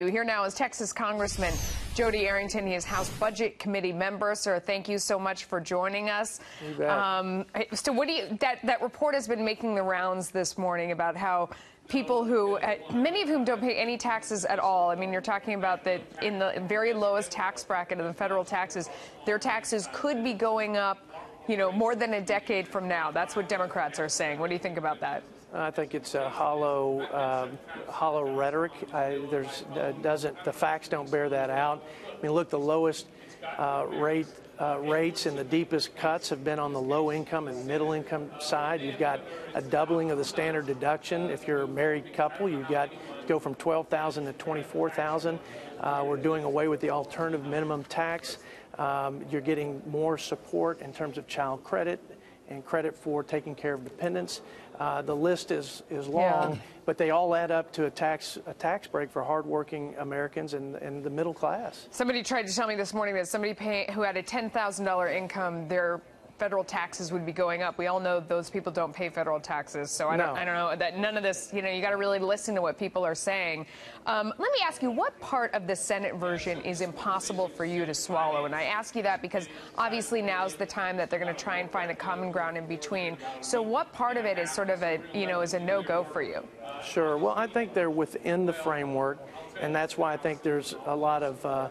Here now is Texas Congressman Jodey Arrington. He is House Budget Committee member. Sir, thank you so much for joining us. You bet. So what do you, that report has been making the rounds this morning about how people who, many of whom don't pay any taxes at all. I mean, you're talking about that in the very lowest tax bracket of the federal taxes, their taxes could be going up, you know, more than a decade from now. That's what Democrats are saying. What do you think about that? I think it's a hollow rhetoric. The facts don't bear that out. I mean, look, the lowest rates and the deepest cuts have been on the low income and middle income side. You've got a doubling of the standard deduction. If you're a married couple, you've got to go from $12,000 to $24,000. We're doing away with the alternative minimum tax. You're getting more support in terms of child credit and credit for taking care of dependents. The list is long, but they all add up to a tax break for hardworking Americans and the middle class. Somebody tried to tell me this morning that somebody who had a $10,000 income, their federal taxes would be going up. We all know those people don't pay federal taxes, so I don't know that none of this, you know, you got to really listen to what people are saying. Let me ask you, what part of the Senate version is impossible for you to swallow? And I ask you that because obviously now's the time that they're going to try and find a common ground in between. So what part of it is sort of a, you know, is a no-go for you? Sure. Well, I think they're within the framework, and that's why I think there's a lot of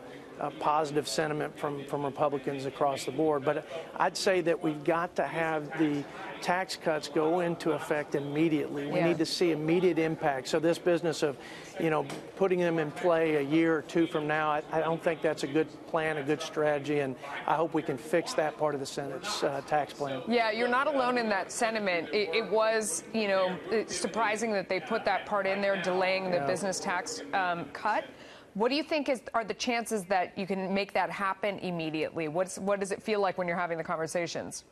positive sentiment from Republicans across the board. But I'd say that we've got to have the tax cuts go into effect immediately. We need to see immediate impact. So this business of, you know, putting them in play a year or two from now, I don't think that's a good plan, a good strategy, and I hope we can fix that part of the Senate's tax plan. Yeah, you're not alone in that sentiment. It was, you know, surprising that they put that part in there, delaying the business tax cut. What do you think are the chances that you can make that happen immediately? What does it feel like when you're having the conversations?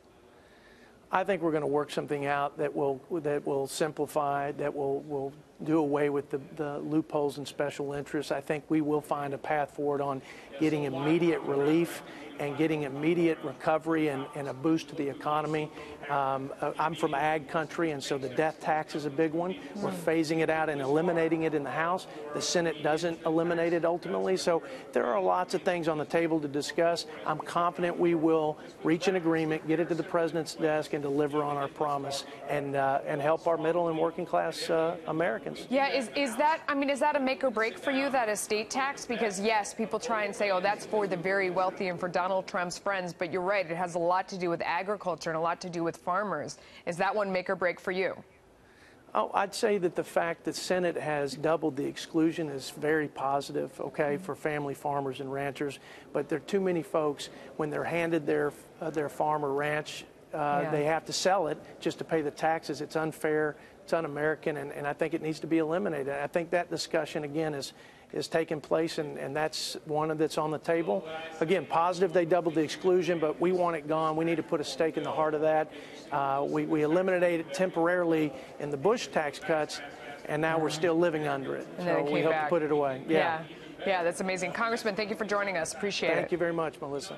I think we're going to work something out that will simplify, that will do away with the loopholes and special interests. I think we will find a path forward on getting immediate relief and getting immediate recovery and a boost to the economy. I'm from ag country, and so the death tax is a big one. We're phasing it out and eliminating it in the House. The Senate doesn't eliminate it ultimately. So there are lots of things on the table to discuss. I'm confident we will reach an agreement, get it to the president's desk, and deliver on our promise and help our middle and working class Americans. Yeah, is that a make or break for you, that estate tax? Because yes, people try and say, oh, that's for the very wealthy and for Donald Trump's friends, but you're right, it has a lot to do with agriculture and a lot to do with farmers. Is that one make or break for you? Oh, I'd say that the fact that Senate has doubled the exclusion is very positive, okay, for family farmers and ranchers. But there are too many folks, when they're handed their farm or ranch, they have to sell it just to pay the taxes. It's unfair, it's un-American, and I think it needs to be eliminated. I think that discussion, again, is taking place, and that's one that's on the table. Again, positive they doubled the exclusion, but we want it gone. We need to put a stake in the heart of that. We eliminated it temporarily in the Bush tax cuts, and now we're still living under it. And so we hope to put it away. Yeah, that's amazing. Congressman, thank you for joining us. Appreciate it. Thank you very much, Melissa.